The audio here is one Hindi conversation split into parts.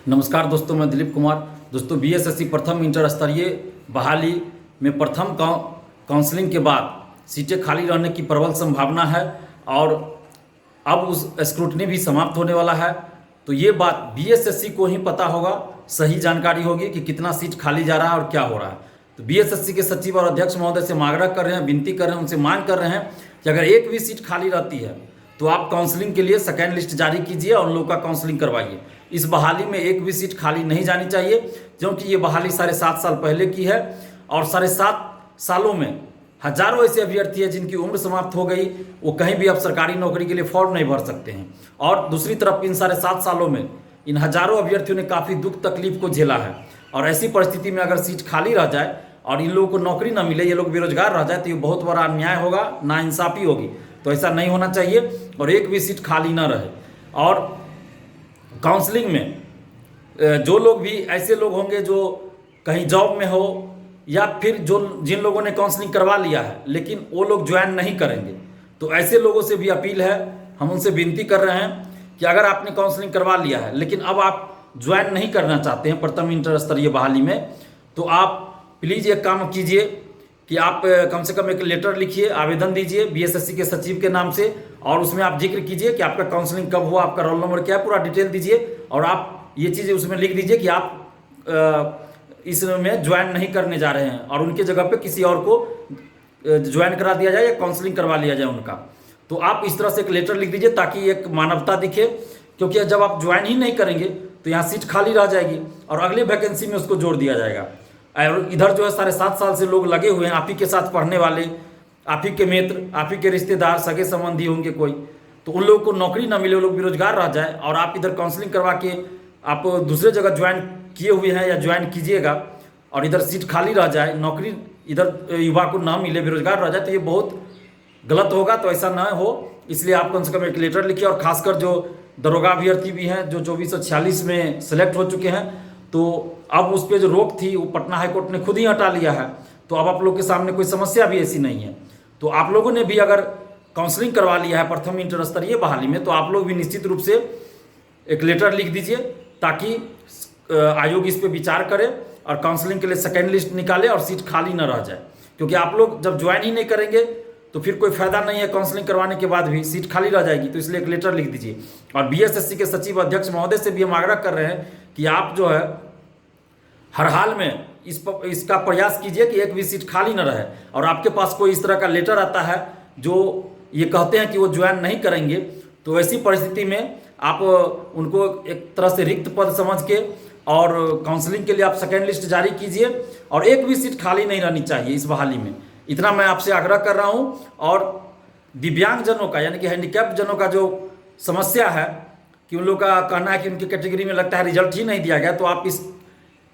नमस्कार दोस्तों, मैं दिलीप कुमार। दोस्तों, बीएसएससी प्रथम इंटर स्तरीय बहाली में प्रथम काउंसलिंग के बाद सीटें खाली रहने की प्रबल संभावना है और अब उस स्क्रूटनी भी समाप्त होने वाला है। तो ये बात बीएसएससी को ही पता होगा, सही जानकारी होगी कि कितना सीट खाली जा रहा है और क्या हो रहा है। तो बीएसएससी के सचिव और अध्यक्ष महोदय से आग्रह कर रहे हैं, विनती कर रहे हैं, उनसे मांग कर रहे हैं कि अगर एक भी सीट खाली रहती है तो आप काउंसलिंग के लिए सेकेंड लिस्ट जारी कीजिए और उन लोगों का काउंसलिंग करवाइए। इस बहाली में एक भी सीट खाली नहीं जानी चाहिए, क्योंकि ये बहाली 7.5 साल पहले की है और 7.5 सालों में हजारों ऐसे अभ्यर्थी हैं जिनकी उम्र समाप्त हो गई, वो कहीं भी अब सरकारी नौकरी के लिए फॉर्म नहीं भर सकते हैं। और दूसरी तरफ इन 7.5 सालों में इन हजारों अभ्यर्थियों ने काफ़ी दुख तकलीफ को झेला है और ऐसी परिस्थिति में अगर सीट खाली रह जाए और इन लोगों को नौकरी ना मिले, ये लोग बेरोजगार रह जाए, तो ये बहुत बड़ा अन्याय होगा, नाइंसाफ़ी होगी। तो ऐसा नहीं होना चाहिए और एक भी सीट खाली ना रहे। और काउंसलिंग में जो लोग भी ऐसे लोग होंगे जो कहीं जॉब में हो या फिर जो जिन लोगों ने काउंसलिंग करवा लिया है लेकिन वो लोग ज्वाइन नहीं करेंगे, तो ऐसे लोगों से भी अपील है, हम उनसे विनती कर रहे हैं कि अगर आपने काउंसलिंग करवा लिया है लेकिन अब आप ज्वाइन नहीं करना चाहते हैं प्रथम इंटर स्तरीय बहाली में, तो आप प्लीज़ एक काम कीजिए कि आप कम से कम एक लेटर लिखिए, आवेदन दीजिए बीएसएससी के सचिव के नाम से और उसमें आप जिक्र कीजिए कि आपका काउंसलिंग कब हुआ, आपका रोल नंबर क्या है, पूरा डिटेल दीजिए और आप ये चीज़ें उसमें लिख दीजिए कि आप इसमें ज्वाइन नहीं करने जा रहे हैं और उनके जगह पे किसी और को ज्वाइन करा दिया जाए या काउंसलिंग करवा लिया जाए उनका। तो आप इस तरह से एक लेटर लिख दीजिए ताकि एक मानवता दिखे, क्योंकि जब आप ज्वाइन ही नहीं करेंगे तो यहाँ सीट खाली रह जाएगी और अगली वैकेंसी में उसको जोड़ दिया जाएगा। और इधर जो है 7.5 साल से लोग लगे हुए हैं, आप ही के साथ पढ़ने वाले, आप ही के मित्र, आप ही के रिश्तेदार, सगे संबंधी होंगे कोई, तो उन लोगों को नौकरी ना मिले, वो लोग बेरोजगार रह जाए और आप इधर काउंसलिंग करवा के आप दूसरे जगह ज्वाइन किए हुए हैं या ज्वाइन कीजिएगा और इधर सीट खाली रह जाए, नौकरी इधर युवा को ना मिले, बेरोजगार रह जाए, तो ये बहुत गलत होगा। तो ऐसा ना हो, इसलिए आप कम से कम एक लेटर लिखिए। और खासकर जो दरोगा अभ्यर्थी भी हैं जो 2446 में सेलेक्ट हो चुके हैं, तो अब उस पर जो रोक थी वो पटना हाईकोर्ट ने खुद ही हटा लिया है, तो अब आप लोग के सामने कोई समस्या भी ऐसी नहीं है। तो आप लोगों ने भी अगर काउंसलिंग करवा लिया है प्रथम इंटर स्तरीय बहाली में, तो आप लोग भी निश्चित रूप से एक लेटर लिख दीजिए ताकि आयोग इस पर विचार करे और काउंसलिंग के लिए सेकेंड लिस्ट निकाले और सीट खाली न रह जाए। क्योंकि आप लोग जब ज्वाइन ही नहीं करेंगे तो फिर कोई फायदा नहीं है, काउंसलिंग करवाने के बाद भी सीट खाली रह जाएगी। तो इसलिए एक लेटर लिख दीजिए। और बीएसएससी के सचिव अध्यक्ष महोदय से भी हम आग्रह कर रहे हैं कि आप जो है हर हाल में इसका प्रयास कीजिए कि एक भी सीट खाली न रहे। और आपके पास कोई इस तरह का लेटर आता है जो ये कहते हैं कि वो ज्वाइन नहीं करेंगे, तो ऐसी परिस्थिति में आप उनको एक तरह से रिक्त पद समझ के और काउंसलिंग के लिए आप सेकेंड लिस्ट जारी कीजिए और एक भी सीट खाली नहीं रहनी चाहिए इस बहाली में। इतना मैं आपसे आग्रह कर रहा हूँ। और दिव्यांगजनों का यानी कि हैंडीकैप्ड जनों का जो समस्या है कि उन लोगों का कहना है कि उनकी कैटेगरी में लगता है रिजल्ट ही नहीं दिया गया, तो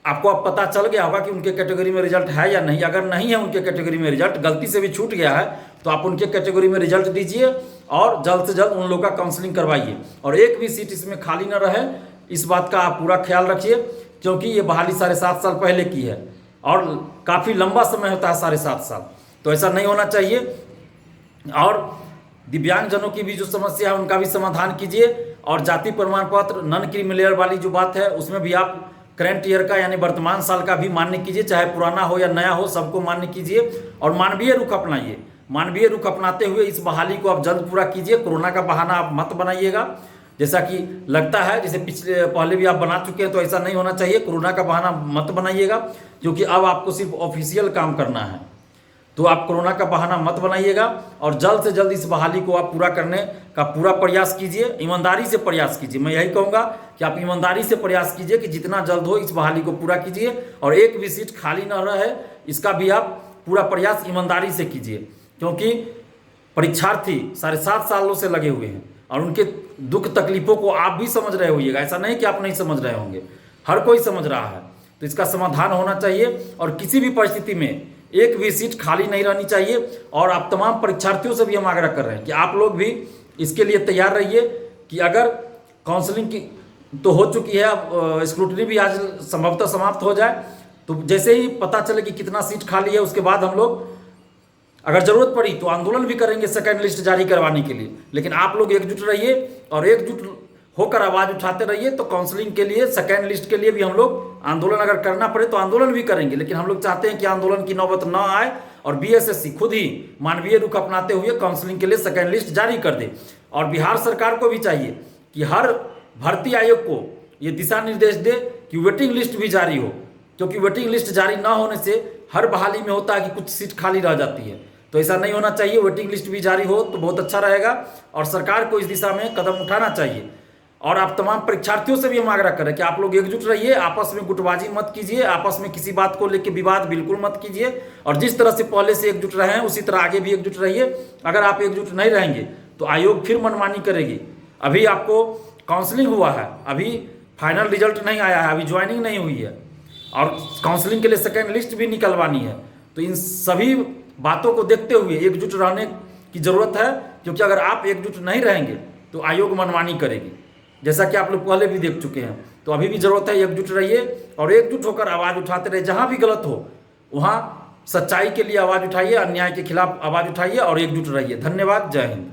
आपको अब पता चल गया होगा कि उनके कैटेगरी में रिजल्ट है या नहीं। अगर नहीं है उनके कैटेगरी में रिजल्ट, गलती से भी छूट गया है, तो आप उनके कैटेगरी में रिजल्ट दीजिए और जल्द से जल्द उन लोगों का काउंसलिंग करवाइए और एक भी सीट इसमें खाली न रहे, इस बात का आप पूरा ख्याल रखिए। क्योंकि ये बहाली 7.5 साल पहले की है और काफ़ी लंबा समय होता है 7.5 साल, तो ऐसा नहीं होना चाहिए। और दिव्यांगजनों की भी जो समस्या है उनका भी समाधान कीजिए। और जाति प्रमाण पत्र नॉन क्रीमिलेयर वाली जो बात है उसमें भी आप करंट ईयर का यानी वर्तमान साल का भी मान्य कीजिए, चाहे पुराना हो या नया हो, सबको मान्य कीजिए और मानवीय रुख अपनाइए। मानवीय रुख अपनाते हुए इस बहाली को आप जल्द पूरा कीजिए। कोरोना का बहाना आप मत बनाइएगा, जैसा कि लगता है, जैसे पहले भी आप बना चुके हैं, तो ऐसा नहीं होना चाहिए। कोरोना का बहाना मत बनाइएगा, क्योंकि अब आपको सिर्फ ऑफिशियल काम करना है, तो आप कोरोना का बहाना मत बनाइएगा और जल्द से जल्द इस बहाली को आप पूरा करने का पूरा प्रयास कीजिए। ईमानदारी से प्रयास कीजिए। मैं यही कहूँगा कि आप ईमानदारी से प्रयास कीजिए कि जितना जल्द हो इस बहाली को पूरा कीजिए और एक भी सीट खाली न रहे, इसका भी आप पूरा प्रयास ईमानदारी से कीजिए। क्योंकि परीक्षार्थी 7.5 सालों से लगे हुए हैं और उनके दुख तकलीफों को आप भी समझ रहे होइएगा, ऐसा नहीं कि आप नहीं समझ रहे होंगे, हर कोई समझ रहा है। तो इसका समाधान होना चाहिए और किसी भी परिस्थिति में एक भी सीट खाली नहीं रहनी चाहिए। और आप तमाम परीक्षार्थियों से भी हम आग्रह कर रहे हैं कि आप लोग भी इसके लिए तैयार रहिए कि अगर काउंसलिंग की तो हो चुकी है, अब स्क्रूटनी भी आज संभवतः समाप्त हो जाए, तो जैसे ही पता चले कि कितना सीट खाली है उसके बाद हम लोग अगर जरूरत पड़ी तो आंदोलन भी करेंगे सेकेंड लिस्ट जारी करवाने के लिए। लेकिन आप लोग एकजुट रहिए और एकजुट होकर आवाज़ उठाते रहिए। तो काउंसलिंग के लिए, सेकेंड लिस्ट के लिए भी हम लोग आंदोलन अगर करना पड़े तो आंदोलन भी करेंगे, लेकिन हम लोग चाहते हैं कि आंदोलन की नौबत न आए और बीएसएससी खुद ही मानवीय रुख अपनाते हुए काउंसलिंग के लिए सेकेंड लिस्ट जारी कर दे। और बिहार सरकार को भी चाहिए कि हर भर्ती आयोग को ये दिशा निर्देश दे कि वेटिंग लिस्ट भी जारी हो, क्योंकि वेटिंग लिस्ट जारी ना होने से हर बहाली में होता है कि कुछ सीट खाली रह जाती है, तो ऐसा नहीं होना चाहिए। वेटिंग लिस्ट भी जारी हो तो बहुत अच्छा रहेगा और सरकार को इस दिशा में कदम उठाना चाहिए। और आप तमाम परीक्षार्थियों से भी हम आग्रह करें कि आप लोग एकजुट रहिए, आपस में गुटबाजी मत कीजिए, आपस में किसी बात को लेकर विवाद बिल्कुल मत कीजिए। और जिस तरह से पहले से एकजुट रहे हैं उसी तरह आगे भी एकजुट रहिए। अगर आप एकजुट नहीं रहेंगे तो आयोग फिर मनमानी करेगी। अभी आपको काउंसलिंग हुआ है, अभी फाइनल रिजल्ट नहीं आया है, अभी ज्वाइनिंग नहीं हुई है और काउंसलिंग के लिए सेकेंड लिस्ट भी निकलवानी है। तो इन सभी बातों को देखते हुए एकजुट रहने की ज़रूरत है, क्योंकि अगर आप एकजुट नहीं रहेंगे तो आयोग मनमानी करेगी, जैसा कि आप लोग पहले भी देख चुके हैं। तो अभी भी ज़रूरत है एकजुट रहिए और एकजुट होकर आवाज़ उठाते रहिए। जहाँ भी गलत हो वहाँ सच्चाई के लिए आवाज़ उठाइए, अन्याय के खिलाफ आवाज़ उठाइए और एकजुट रहिए। धन्यवाद। जय हिंद।